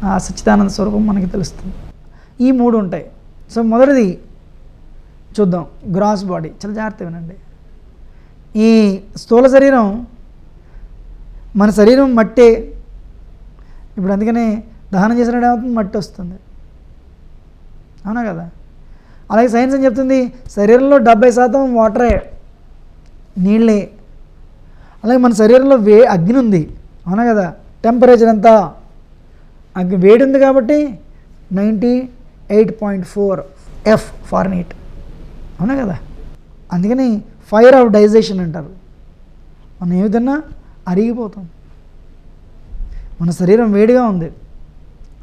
ఆ సచ్చిదానంద స్వరూపం మనకి తెలుస్తుంది. ఈ 3 ఉంటాయి. సో మొదటిది చూద్దాం, గ్రాస్ బాడీ. చాలా జాగ్రత్తగా వినండి. ఈ స్థూల శరీరం, మన శరీరం మట్టే. ఇప్పుడు అందుకనే దహనం చేసినట్టు ఏమవుతుంది, మట్టి వస్తుంది, అవునా కదా? అలాగే సైన్స్ ఏం చెప్తుంది, శరీరంలో 70% వాటరే, నీళ్ళే. అలాగే మన శరీరంలో అగ్ని ఉంది, అవునా కదా? టెంపరేచర్ ఎంత, అగ్ని వేడి ఉంది కాబట్టి 98.4 F ఫారెన్హీట్, అవునా కదా? అందుకని ఫైర్ ఆఫ్ డైజెషన్ అంటారు. మనం ఏ విధంగా అరిగిపోతాం, మన శరీరం వేడిగా ఉంది,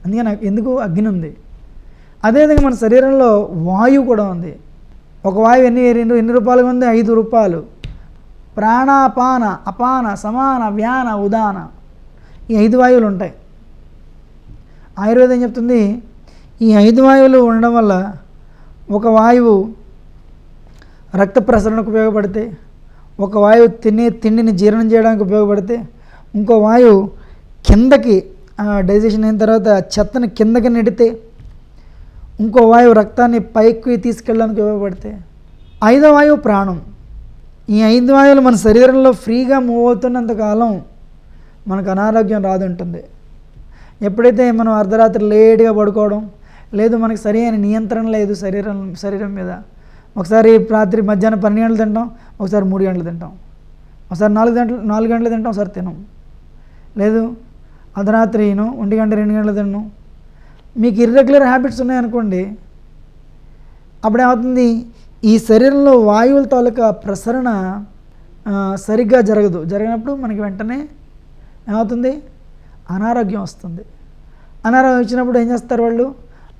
అందుకని ఎందుకు అగ్ని ఉంది. అదేవిధంగా మన శరీరంలో వాయువు కూడా ఉంది. ఒక వాయువు ఎన్ని రూపాయలుగా ఉంది, 5 రూపాయలు. ప్రాణాపాన, అపాన, సమాన, వ్యాన, ఉదాన, ఈ 5 వాయువులు ఉంటాయి. ఆయుర్వేదం చెప్తుంది, ఈ 5 వాయువులు ఉండడం వల్ల ఒక వాయువు రక్త ప్రసరణకు ఉపయోగపడితే, ఒక వాయువు తిండిని జీర్ణం చేయడానికి ఉపయోగపడితే, ఇంకో వాయువు కిందకి డైజెషన్ అయిన తర్వాత చెత్తని కిందకి నెడితే, ఇంకో వాయువు రక్తాన్ని పైకి తీసుకెళ్ళడానికి ఉపయోగపడితే, 5వ వాయువు ప్రాణం. ఈ 5 వాయువులు మన శరీరంలో ఫ్రీగా మూవ్ అవుతున్నంతకాలం మనకు అనారోగ్యం రాదుంటుంది. ఎప్పుడైతే మనం అర్ధరాత్రి లేట్గా పడుకోవడం, లేదు మనకి సరైన నియంత్రణ లేదు శరీరం మీద, ఒకసారి రాత్రి మధ్యాహ్నం 12 గంటలు తింటాం, ఒకసారి 3 గంటలు తింటాం, ఒకసారి 4 గంటలు తింటాం, ఒకసారి తినం, లేదు అర్ధరాత్రి 1 గంట 2 గంటలు తిన్నాం. మీకు ఇర్రెగ్యులర్ హ్యాబిట్స్ ఉన్నాయనుకోండి, అప్పుడేమవుతుంది, ఈ శరీరంలో వాయువుల తాలూకా ప్రసరణ సరిగ్గా జరిగినప్పుడు మనకి వెంటనే ఏమవుతుంది, అనారోగ్యం వస్తుంది. అనారోగ్యం వచ్చినప్పుడు ఏం చేస్తారు వాళ్ళు,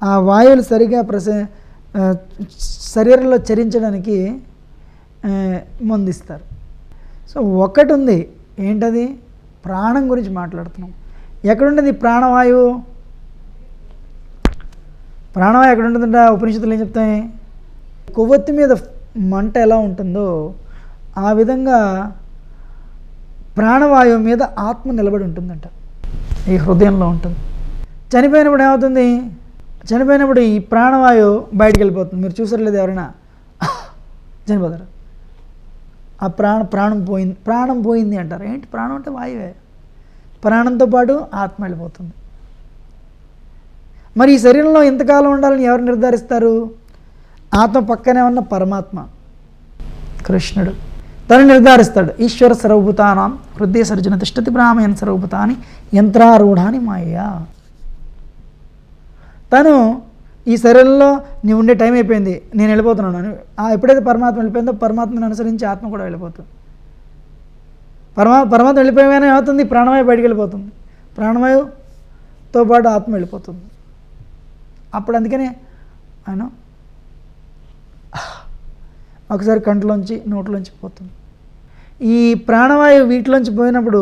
ఆ వాయువులు సరిగ్గా శరీరంలో చరించడానికి మందిస్తారు. సో ఒకటి ఉంది, ఏంటది, ప్రాణం గురించి మాట్లాడుతున్నాం. ఎక్కడుంటుంది ప్రాణవాయువు? ప్రాణవాయువు ఎక్కడ ఉంటుందంట? ఉపనిషత్తులు ఏం చెప్తాయి, కొవ్వొత్తి మీద మంట ఎలా ఉంటుందో ఆ విధంగా ప్రాణవాయువు మీద ఆత్మ నిలబడి ఉంటుందంట, ఈ హృదయంలో ఉంటుంది. చనిపోయినప్పుడు ఏమవుతుంది, చనిపోయినప్పుడు ఈ ప్రాణవాయువు బయటికి వెళ్ళిపోతుంది. మీరు చూసట్లేదు, ఎవరైనా చనిపోతారు, ఆ ప్రాణం పోయింది అంటారు. ఏంటి ప్రాణం అంటే వాయువే, ప్రాణంతో పాటు ఆత్మ వెళ్ళిపోతుంది. మరి ఈ శరీరంలో ఎంతకాలం ఉండాలని ఎవరు నిర్ధారిస్తారు? ఆత్మ పక్కనే ఉన్న పరమాత్మ కృష్ణుడు తను నిర్ధారిస్తాడు. ఈశ్వర సర్వభూతానాం హృదయ సర్జన తిష్టతి బ్రాహ్మణ సర్వభూతాని యంత్రారూఢాని మాయా. తను ఈ శరీరంలో నీ ఉండే టైం అయిపోయింది, నేను వెళ్ళిపోతున్నాను అని ఎప్పుడైతే పరమాత్మ వెళ్ళిపోయిందో పరమాత్మను అనుసరించి ఆత్మ కూడా వెళ్ళిపోతుంది. పరమాత్మ వెళ్ళిపోయానే అవుతుంది, ప్రాణవాయువు బయటికి వెళ్ళిపోతుంది, ప్రాణవాయువుతో పాటు ఆత్మ వెళ్ళిపోతుంది. అప్పుడు అందుకనే ఆయన ఒకసారి కంట్లోంచి నోట్లోంచి పోతుంది. ఈ ప్రాణవాయువు వీటిలోంచి పోయినప్పుడు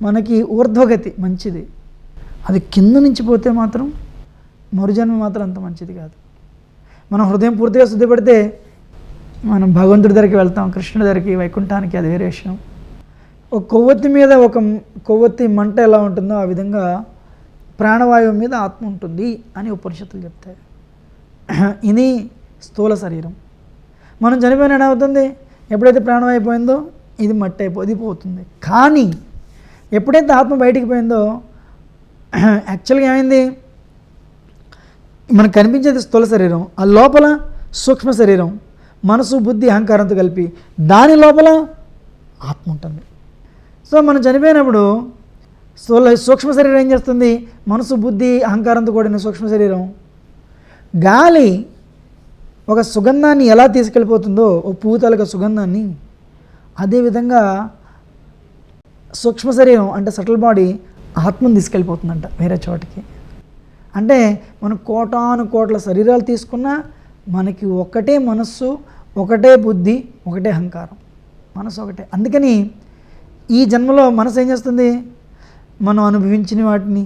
మనకి ఊర్ధ్వగతి మంచిది, అది కింద నుంచి పోతే మాత్రం మరుజన్మ మాత్రం అంత మంచిది కాదు. మనం హృదయం పూర్తిగా శుద్ధిపడితే మనం భగవంతుడి దగ్గరికి వెళ్తాం, కృష్ణుడి దగ్గరికి, వైకుంఠానికి, అది వేరే విషయం. ఒక కొవ్వొత్తి మీద ఒక కొవ్వొత్తి మంట ఎలా ఉంటుందో ఆ విధంగా ప్రాణవాయువు మీద ఆత్మ ఉంటుంది అని ఉపనిషత్తులు చెప్తాయి. ఇది స్థూల శరీరం. మనం చనిపోయిన ఏమవుతుంది, ఎప్పుడైతే ప్రాణవాయువు పోయిందో ఇది మట్టి ఇది పోతుంది. కానీ ఎప్పుడైతే ఆత్మ బయటికి పోయిందో యాక్చువల్గా ఏమైంది, మనకు కనిపించేది స్థూల శరీరం, ఆ లోపల సూక్ష్మ శరీరం, మనసు బుద్ధి అహంకారంతో కలిపి దాని లోపల ఆత్మ ఉంటుంది. సో మనం చనిపోయినప్పుడు సూక్ష్మ శరీరం ఏం చేస్తుంది, మనసు బుద్ధి అహంకారంతో కూడిన సూక్ష్మ శరీరం గాలి ఒక సుగంధాన్ని ఎలా తీసుకెళ్ళిపోతుందో, ఓ పువ్వు తాలూకా సుగంధాన్ని, అదేవిధంగా సూక్ష్మ శరీరం అంటే సటిల్ బాడీ ఆత్మను తీసుకెళ్ళిపోతుందంట వేరే చోటికి. అంటే మనం కోటాను కోట్ల శరీరాలు తీసుకున్నా మనకి ఒకటే మనస్సు, ఒకటే బుద్ధి, ఒకటే అహంకారం, మనసు ఒకటే. అందుకని ఈ జన్మలో మనసు ఏం చేస్తుంది, మనం అనుభవించిన వాటిని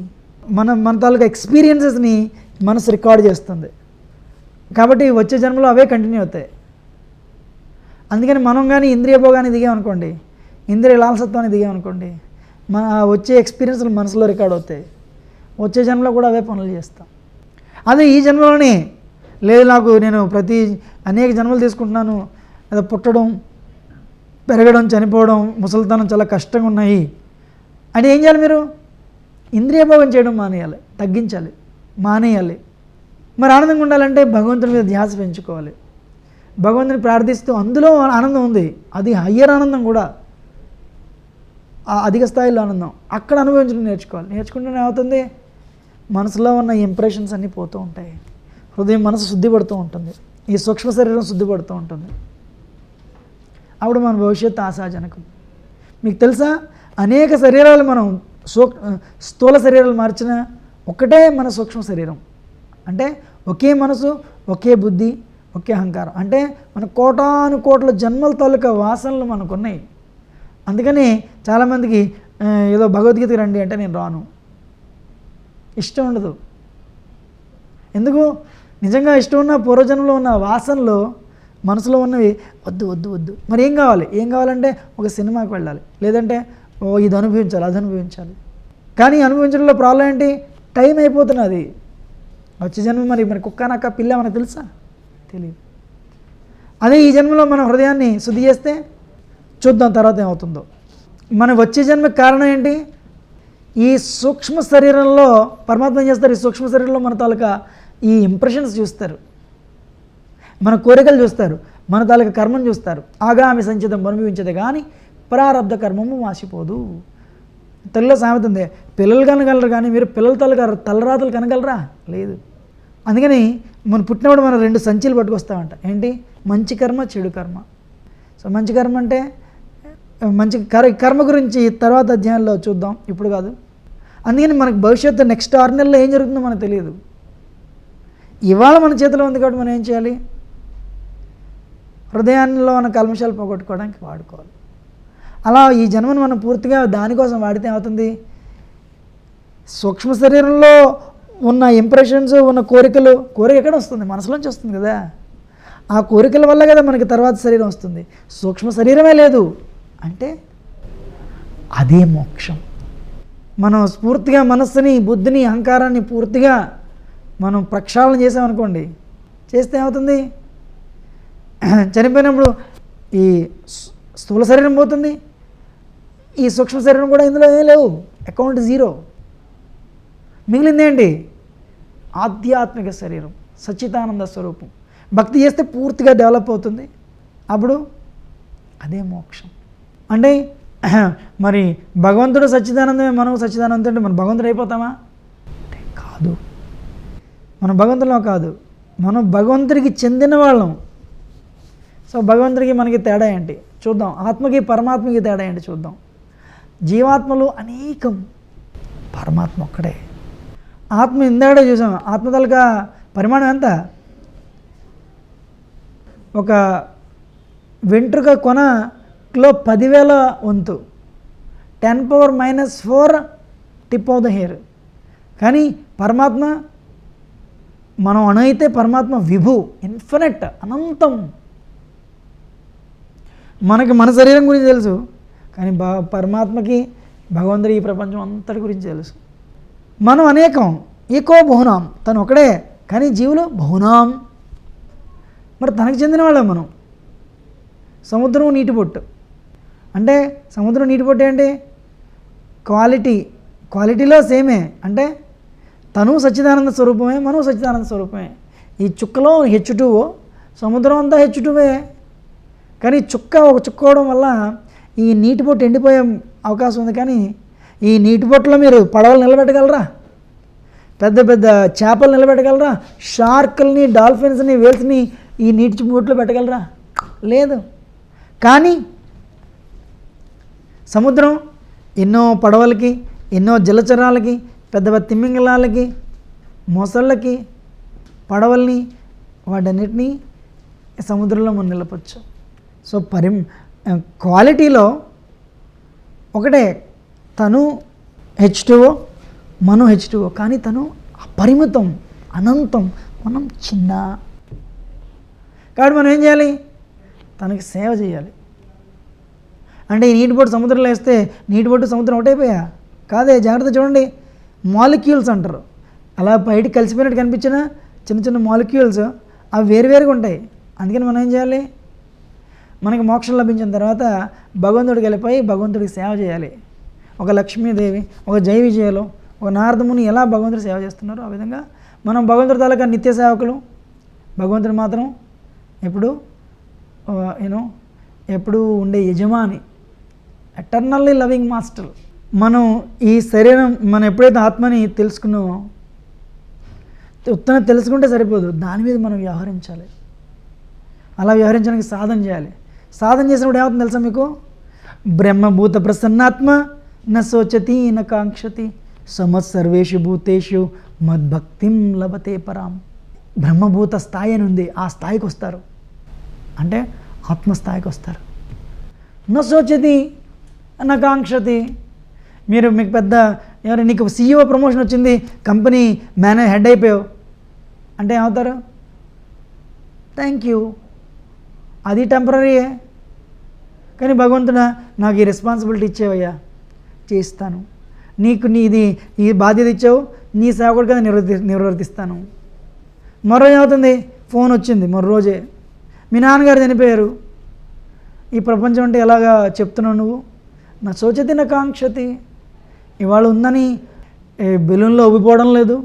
మన తాలూకా ఎక్స్పీరియన్సెస్ని మనసు రికార్డ్ చేస్తుంది. కాబట్టి వచ్చే జన్మలో అవే కంటిన్యూ అవుతాయి. అందుకని మనం కానీ ఇంద్రియ భోగాన్ని దిగామనుకోండి, ఇంద్రియ లాలసత్వాన్ని దిగామనుకోండి, మన వచ్చే ఎక్స్పీరియన్స్లు మనసులో రికార్డ్ అవుతాయి. వచ్చే జన్మలో కూడా అవే పనులు చేస్తాం. అదే ఈ జన్మలోనే లేదు నాకు నేను అనేక జన్మలు తీసుకుంటున్నాను, అదే పుట్టడం, పెరగడం, చనిపోవడం, ముసలితనం చాలా కష్టంగా ఉన్నాయి అంటే ఏం చేయాలి? మీరు ఇంద్రియభోగం చేయడం మానేయాలి, తగ్గించాలి, మానేయాలి. మరి ఆనందంగా ఉండాలంటే భగవంతుని మీద ధ్యాస పెంచుకోవాలి, భగవంతుని ప్రార్థిస్తూ అందులో ఆనందం ఉంది, అది హయ్యర్ ఆనందం కూడా, అధిక స్థాయిలో ఆనందం అక్కడ అనుభవించడం నేర్చుకోవాలి. నేర్చుకుంటూనే అవుతుంది మనసులో ఉన్న ఇంప్రెషన్స్ అన్నీ పోతూ ఉంటాయి, హృదయం మనసు శుద్ధిపడుతూ ఉంటుంది, ఈ సూక్ష్మ శరీరం శుద్ధిపడుతూ ఉంటుంది. అప్పుడు మన భవిష్యత్తు ఆశాజనకం. మీకు తెలుసా అనేక శరీరాలు మనం స్థూల శరీరాలు మార్చిన ఒకటే మన సూక్ష్మ శరీరం. అంటే ఒకే మనసు, ఒకే బుద్ధి, ఒకే అహంకారం. అంటే మన కోటాను కోట్ల జన్మల తాలూకా వాసనలు మనకున్నాయి. అందుకని చాలామందికి ఏదో భగవద్గీతకి రండి అంటే నేను రాను, ఇష్టం ఉండదు. ఎందుకు? నిజంగా ఇష్టం ఉన్న పూర్వజన్మలో ఉన్న వాసనలు మనసులో ఉన్నవి వద్దు వద్దు వద్దు. మరి ఏం కావాలి? ఏం కావాలంటే ఒక సినిమాకి వెళ్ళాలి, లేదంటే ఇది అనుభవించాలి, అది అనుభవించాలి. కానీ అనుభవించడంలో ప్రాబ్లం ఏంటి? టైం అయిపోతున్నది. వచ్చే జన్మ మరి కుక్క నక్క పిల్ల మనకు తెలుసా? తెలియదు. అదే ఈ జన్మలో మన హృదయాన్ని శుద్ధి చేస్తే చూద్దాం తర్వాత ఏమవుతుందో. మన వచ్చే జన్మకి కారణం ఏంటి? ఈ సూక్ష్మ శరీరంలో పరమాత్మ ఏం చేస్తారు? ఈ సూక్ష్మ శరీరంలో మన తాలూకా ఈ ఇంప్రెషన్స్ చూస్తారు, మన కోరికలు చూస్తారు, మన తాలూకా కర్మను చూస్తారు. ఆగామి సంచితం అనుభవించదే కానీ ప్రారబ్ధ కర్మము మాసిపోదు. తెలుగులో సామెత ఉంది, పిల్లలు కనగలరు కానీ మీరు పిల్లల తలరాతలు కనగలరా? లేదు. అందుకని మనం పుట్టినప్పుడు మనం 2 సంచులు పట్టుకొస్తామంట. ఏంటి? మంచి కర్మ, చెడు కర్మ. సో మంచి కర్మ అంటే మంచి కర్మ గురించి తర్వాత అధ్యాయంలో చూద్దాం, ఇప్పుడు కాదు. అందుకని మనకు భవిష్యత్తు నెక్స్ట్ 6 నెలల్లో ఏం జరుగుతుందో మనకు తెలియదు. ఇవాళ మన చేతిలో ఉంది కాబట్టి మనం ఏం చేయాలి? హృదయాల్లో ఉన్న కల్మషాలు పోగొట్టుకోవడానికి వాడుకోవాలి. అలా ఈ జన్మను మనం పూర్తిగా దానికోసం వాడితే అవుతుంది. సూక్ష్మ శరీరంలో ఉన్న ఇంప్రెషన్స్, ఉన్న కోరిక ఎక్కడ వస్తుంది? మనసులోంచి వస్తుంది కదా. ఆ కోరికల వల్ల కదా మనకి తర్వాత శరీరం వస్తుంది. సూక్ష్మ శరీరమే లేదు అంటే అదే మోక్షం. మనం పూర్తిగా మనస్సుని, బుద్ధిని, అహంకారాన్ని పూర్తిగా మనం ప్రక్షాళన చేసామనుకోండి, చేస్తే ఏమవుతుంది? చనిపోయినప్పుడు ఈ స్థూల శరీరం పోతుంది, ఈ సూక్ష్మ శరీరం కూడా ఇందులో ఏం లేవు, అకౌంట్ 0. మిగిలిందేంటి? ఆధ్యాత్మిక శరీరం, సచ్చిదానంద స్వరూపం. భక్తి చేస్తే పూర్తిగా డెవలప్ అవుతుంది. అప్పుడు అదే మోక్షం. అంటే మరి భగవంతుడు సచ్చిదానందమే, మనం సచ్చిదానందం అంటే మనం భగవంతుడు అయిపోతామా? అంటే కాదు. మనం భగవంతులో కాదు, మనం భగవంతుడికి చెందిన వాళ్ళం. సో భగవంతుడికి మనకి తేడా ఏంటి చూద్దాం, ఆత్మకి పరమాత్మకి తేడా ఏంటి చూద్దాం. జీవాత్మలు అనేకం, పరమాత్మ ఒక్కడే. ఆత్మ ఇందాడే చూసాం. ఆత్మ తాలూకా పరిమాణం ఎంత? ఒక వెంట్రుక కొనలో 10,000 వంతు, 10⁻⁻⁴ టిప్ ఆఫ్ ద హెయిర్. కానీ పరమాత్మ, మనం అనైతే పరమాత్మ విభు, ఇన్ఫినిట్, అనంతం. మనకి మన శరీరం గురించి తెలుసు, కానీ పరమాత్మకి, భగవంతుడి ఈ ప్రపంచం అంతటి గురించి తెలుసు. మనం అనేకం, ఏకో బహునాం, తను ఒకడే, కానీ జీవులు బహునాం. మరి తనకు చెందిన వాళ్ళే మనం. సముద్రం నీటి బొట్టు అంటే, సముద్రం నీటి బొట్టు ఏంటి? క్వాలిటీలో సేమే. అంటే తను సచ్చిదానంద స్వరూపమే, మనం సచ్చిదానంద స్వరూపమే. ఈ చుక్కలో H2O, సముద్రం అంతా H2O. కానీ ఒక చుక్క అవడం వల్ల ఈ నీటి బొట్టు ఎండిపోయే అవకాశం ఉంది. కానీ ఈ నీటి బొట్టులో మీరు పడవలు నిలబెట్టగలరా? పెద్ద పెద్ద చేపలు నిలబెట్టగలరా? షార్కుల్ని, డాల్ఫిన్స్ని, వేల్స్ని ఈ నీటి బొట్టులో పెట్టగలరా? లేదు. కానీ సముద్రం ఎన్నో పడవలకి, ఎన్నో జలచరాలకి, పెద్ద పెద్ద తిమ్మింగళాలకి, మొసళ్ళకి, పడవల్ని, వాటన్నిటినీ సముద్రంలో మనం నిలపచ్చు. సో క్వాలిటీలో ఒకటే, తను H2O, మనం H2O. కానీ తను అపరిమితం, అనంతం, మనం చిన్న. కాబట్టి మనం ఏం చేయాలి? తనకి సేవ చేయాలి. అంటే ఈ నీటి బొట్టు సముద్రంలో వేస్తే నీటి బొట్టు సముద్రం ఒకటైపోయా? కాదే, జాగ్రత్త చూడండి. మాలిక్యూల్స్ అంటారు. అలా బయటికి కలిసిపోయినట్టు కనిపించిన చిన్న చిన్న మాలిక్యూల్స్ అవి వేరువేరుగా ఉంటాయి. అందుకని మనం ఏం చేయాలి, మనకి మోక్షం లభించిన తర్వాత భగవంతుడికి వెళ్ళిపోయి భగవంతుడికి సేవ చేయాలి. ఒక లక్ష్మీదేవి, ఒక జై విజయలో, ఒక నారదముని ఎలా భగవంతుడి సేవ చేస్తున్నారో ఆ విధంగా మనం భగవంతుడి తాలూకా నిత్య సేవకులు. భగవంతుడు మాత్రం ఎప్పుడు ఎప్పుడు ఉండే యజమాని, ఎటర్నల్లీ లవింగ్ మాస్టర్. మనం ఈ శరీరం, మనం ఎప్పుడైతే ఆత్మని తెలుసుకున్నామో, ఉత్తరం తెలుసుకుంటే సరిపోదు, దాని మీద మనం వ్యవహరించాలి. అలా వ్యవహరించడానికి సాధన చేయాలి. సాధన చేసినప్పుడు ఏమవుతుంది తెలుసా మీకు? బ్రహ్మభూత ప్రసన్నాత్మ న శోచతి న కాంక్షతి సమత్ సర్వేషు భూతేషు మద్భక్తిం లభతే పరాం. బ్రహ్మభూత స్థాయి అని ఉంది, ఆ స్థాయికి వస్తారు. అంటే ఆత్మస్థాయికి వస్తారు. న శోచతి న కాంక్షతి. మీకు పెద్ద నీకు CEO ప్రమోషన్ వచ్చింది, కంపెనీ హెడ్ అయిపోయావు అంటే ఏమవుతారు? థ్యాంక్ యూ, అది టెంపరీయే. కానీ భగవంతుడా నాకు ఈ రెస్పాన్సిబిలిటీ ఇచ్చేవయ్యా, చేస్తాను. నీకు ఈ బాధ్యత ఇచ్చావు, నీ సేవకుడి కదా నిర్వర్తిస్తాను. మరో ఏమవుతుంది? ఫోన్ వచ్చింది మరో రోజే, మీ నాన్నగారు చనిపోయారు. ఈ ప్రపంచం అంటే ఎలాగా చెప్తున్నావు నువ్వు? నా శోచతి నా కాంక్షతి. ఇవాళ ఉందని బెలూన్లో ఉబ్బిపోవడం లేదు,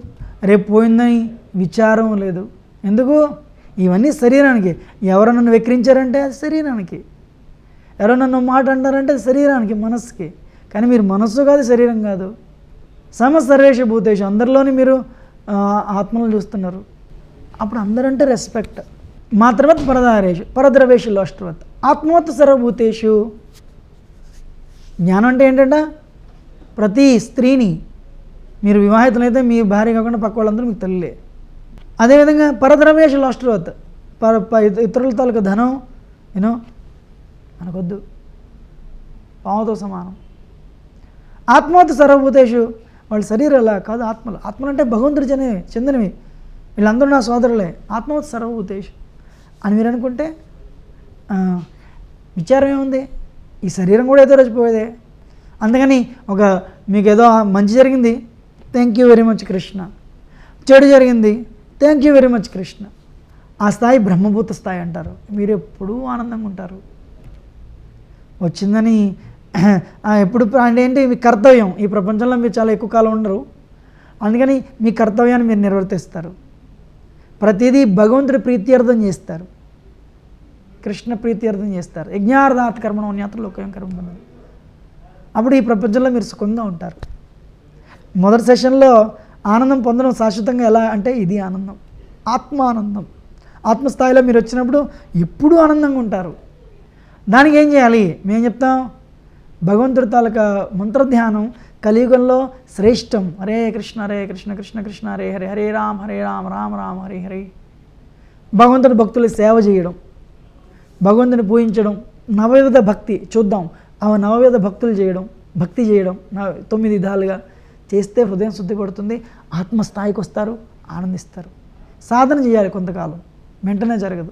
రేపు పోయిందని విచారం లేదు. ఎందుకు? ఇవన్నీ శరీరానికి. ఎవరు నన్ను వెక్కిరించారంటే అది శరీరానికి, ఎవరో నన్ను మాట అంటారంటే అది శరీరానికి, మనస్సుకి. కానీ మీరు మనస్సు కాదు, శరీరం కాదు. సర్వేషు భూతేషు, అందరిలోని మీరు ఆత్మలను చూస్తున్నారు. అప్పుడు అందరంటే రెస్పెక్ట్. మాత్రవత్ పరదారేషు పరద్రవేషు లోష్ట్రవత్ ఆత్మవత్ సర్వభూతేషు. జ్ఞానం అంటే ఏంటంటే ప్రతి స్త్రీని, మీరు వివాహితులైతే మీ భార్య కాకుండా పక్క వాళ్ళందరూ మీకు తల్లిలే. అదేవిధంగా పరద్రవేషు లోష్ట్రవత్, ఇతరుల తాలూకు ధనం మనకొద్దు, పాముతో సమానం. ఆత్మవత్ సర్వభూతేషు, వాళ్ళ శరీరం అలా కాదు, ఆత్మలు అంటే భగవంతుడి చెందినవి, వీళ్ళందరూ నా సోదరులే. ఆత్మవత్ సర్వభూతేషు అని మీరు అనుకుంటే విచారం ఏముంది? ఈ శరీరం కూడా ఏదో రచిపోయేదే. అందుకని మీకు ఏదో మంచి జరిగింది, thank you very much Krishna. చెడు జరిగింది, thank you very much Krishna. ఆ స్థాయి బ్రహ్మభూత స్థాయి అంటారు. మీరు ఎప్పుడూ ఆనందంగా ఉంటారు. వచ్చిందని ఎప్పుడు అంటే ఏంటి? మీ కర్తవ్యం. ఈ ప్రపంచంలో మీరు చాలా ఎక్కువ కాలం ఉండరు, అందుకని మీ కర్తవ్యాన్ని మీరు నిర్వర్తిస్తారు. ప్రతిదీ భగవంతుడి ప్రీత్యర్థం చేస్తారు, కృష్ణ ప్రీత్యర్థం చేస్తారు. యజ్ఞార్థాత్ కర్మణో అన్యత్ర లోకోయం కర్మ బంధనం. అప్పుడు ఈ ప్రపంచంలో మీరు సుఖంగా ఉంటారు. మొదటి సెషన్లో ఆనందం పొందడం శాశ్వతంగా ఎలా అంటే ఇది ఆనందం, ఆత్మానందం. ఆత్మస్థాయిలో మీరు వచ్చినప్పుడు ఎప్పుడూ ఆనందంగా ఉంటారు. దానికి ఏం చేయాలి? మేము చెప్తాం, భగవంతుడి తాలూకా మంత్రధ్యానం కలియుగంలో శ్రేష్టం. హరే కృష్ణ కృష్ణ కృష్ణ హరే హరే, హరే రామ రామ రామ హరే హరే. భగవంతుడి భక్తులు సేవ చేయడం, భగవంతుని పూజించడం, నవవిధ భక్తి చూద్దాం. ఆ నవవిధ భక్తులు చేయడం, భక్తి చేయడం 9 విధాలుగా చేస్తే హృదయం శుద్ధిపడుతుంది, ఆత్మస్థాయికి వస్తారు, ఆనందిస్తారు. సాధన చేయాలి కొంతకాలం, వెంటనే జరగదు.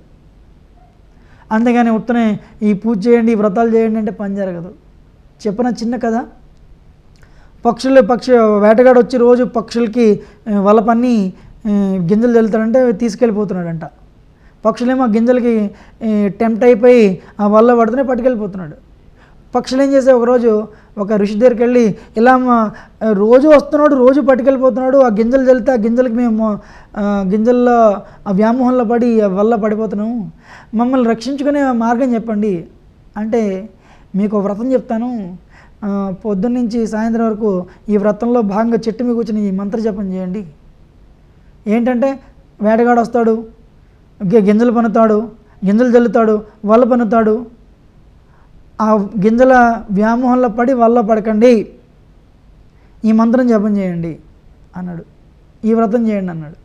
అంతేగాని ఉత్తనే ఈ పూజ చేయండి, ఈ వ్రతాలు చేయండి అంటే పని జరగదు. చెప్పిన చిన్న కథ, పక్షి వేటగాడు వచ్చి రోజు పక్షులకి వలపన్ని గింజలు చల్లుతాడంటే తీసుకెళ్ళిపోతున్నాడంట. పక్షులేమో ఆ గింజలకి టెంప్ట్ అయిపోయి ఆ వల్ల పడుతూనే పట్టుకెళ్ళిపోతున్నాడు. పక్షులు ఏం చేసే, ఒకరోజు ఒక ఋషి దగ్గరికి వెళ్ళి, ఇలా రోజు వస్తున్నాడు, రోజు పట్టుకెళ్ళిపోతున్నాడు, ఆ గింజలు చల్లితే ఆ గింజలకి మేము గింజల్లో ఆ వ్యామోహంలో పడి వల్ల పడిపోతున్నాము, మమ్మల్ని రక్షించుకునే మార్గం చెప్పండి అంటే, మీకు వ్రతం చెప్తాను, పొద్దున్నుంచి సాయంత్రం వరకు ఈ వ్రతంలో భాగంగా చెట్టు మీద కూర్చొని ఈ మంత్ర జపం చేయండి. ఏంటంటే వేటగాడు వస్తాడు, గింజలు పన్నుతాడు, గింజలు జల్లుతాడు, వల్ల పన్నుతాడు, ఆ గింజల వ్యామోహంలో పడి వల్ల పడకండి, ఈ మంత్రం జపం చేయండి అన్నాడు, ఈ వ్రతం చేయండి అన్నాడు.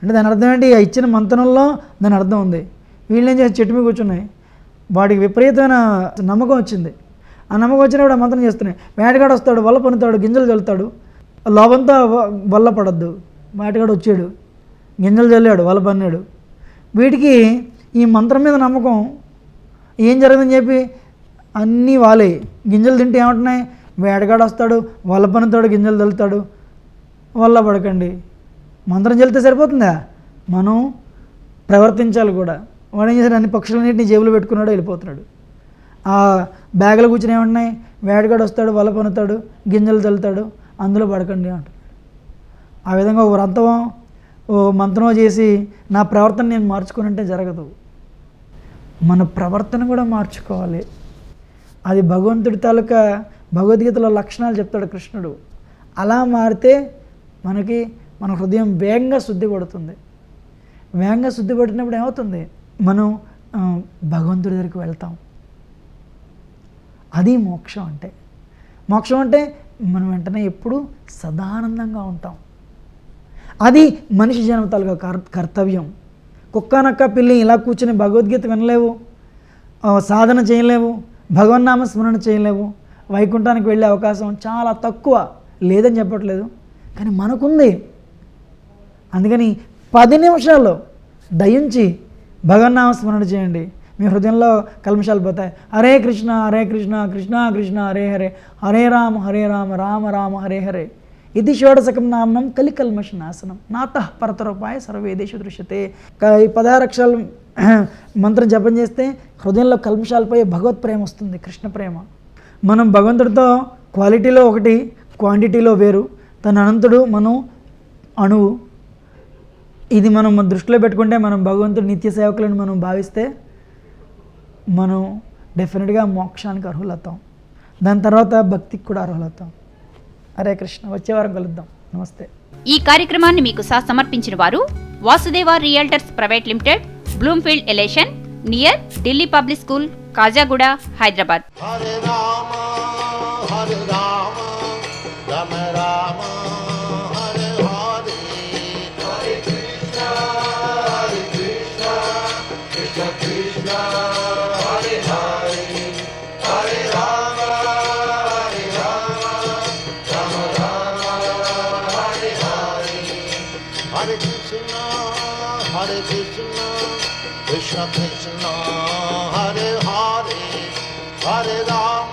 అంటే దాని అర్థం ఏంటి? ఆ ఇచ్చిన మంత్రంలో దాని అర్థం ఉంది. వీళ్ళు ఏం చేసి చెట్టు మీద కూర్చున్నాయి, వాడికి విపరీతమైన నమ్మకం వచ్చింది. ఆ నమ్మకం వచ్చినప్పుడు ఆ మంత్రం చేస్తున్నాయి. వేటగాడు వస్తాడు, వల్ల పన్నుతాడు, గింజలు చల్లుతాడు, లోపంతా వల్ల పడద్దు. వేటగాడు వచ్చాడు, గింజలు చల్లాడు, వల్ల పన్నాడు. వీటికి ఈ మంత్రం మీద నమ్మకం, ఏం జరగదని చెప్పి అన్నీ వాలే. గింజలు తింటే ఏమంటున్నాయి? వేటగాడు వస్తాడు, వల్ల పన్నుతాడు, గింజలు చల్లుతాడు, వల్ల పడకండి. మంత్రం చెల్లితే సరిపోతుందా? మనం ప్రవర్తించాలి కూడా. వాడు ఏం చేశాడు, అన్ని పక్షులన్నింటినీ జేబులో పెట్టుకున్నాడు, వెళ్ళిపోతున్నాడు. ఆ బ్యాగులు కూర్చుని ఏమన్నాయి, వేటగాడు వస్తాడు, వల పనుతాడు, గింజలు చల్లుతాడు, అందులో పడకండి అంటున్నాడు. ఆ విధంగా ఓ వ్రతం ఓ మంత్రం చేసి నా ప్రవర్తన నేను మార్చుకునంటే జరగదు. మన ప్రవర్తన కూడా మార్చుకోవాలి. అది భగవంతుడి తాలూకా భగవద్గీతలో లక్షణాలు చెప్తాడు కృష్ణుడు. అలా మారితే మనకి మన హృదయం వేగంగా శుద్ధి పడుతుంది. వేగంగా శుద్ధి పడినప్పుడు ఏమవుతుంది, మనం భగవంతుడి దగ్గరికి వెళ్తాం. అది మోక్షం అంటే. మోక్షం అంటే మనం వెంటనే ఎప్పుడు సదానందంగా ఉంటాం. అది మనిషి జన్మ తాలూకా కర్తవ్యం. కుక్క నక్క పిల్లి ఇలా కూర్చొని భగవద్గీత వినలేవు, సాధన చేయలేవు, భగవన్నామ స్మరణ చేయలేవు, వైకుంఠానికి వెళ్ళే అవకాశం చాలా తక్కువ. లేదని చెప్పట్లేదు, కానీ మనకుంది. అందుకని 10 నిమిషాల్లో దయించి భగవన్నామ స్మరణ చేయండి. మీ హృదయంలో కల్మషాలు పోతాయి. హరే కృష్ణ కృష్ణ కృష్ణ హరే హరే, హరే రామ రామ రామ హరే హరే. ఇది షోడశకం నామం కలికల్మష నాశనం నాతః పరతరూపాయ సర్వేదేశు దృశ్యతే. ఈ 16 అక్షరాలు మంత్రం జపం చేస్తే హృదయంలో కల్మషాలపై భగవత్ ప్రేమ వస్తుంది, కృష్ణ ప్రేమ. మనం భగవంతుడితో క్వాలిటీలో ఒకటి, క్వాంటిటీలో వేరు. తన అనంతుడు, మనం అణువు. ఇది మనం దృష్టిలో పెట్టుకుంటే, మనం భగవంతుడి నిత్య సేవకులను మనం భావిస్తే మనం డెఫినెట్గా మోక్షానికి అర్హులవుతాం. దాని తర్వాత భక్తికి కూడా అర్హులవుతాం. హరే కృష్ణ. వచ్చే వారం కలుద్దాం. నమస్తే. ఈ కార్యక్రమాన్ని మీకు సమర్పించిన వారు Vasudeva realtors private limited, Bloomfield Elation, near Delhi public school, Kajaguda, Hyderabad. Hare Rama Hare Rama Rama Rama Hare Hare, Hare Krishna Krishna Krishna Hare Hare, Hare Rama Rama Rama Hare Hare, Hare Krishna Krishna Krishna Hare Hare, Hare Rama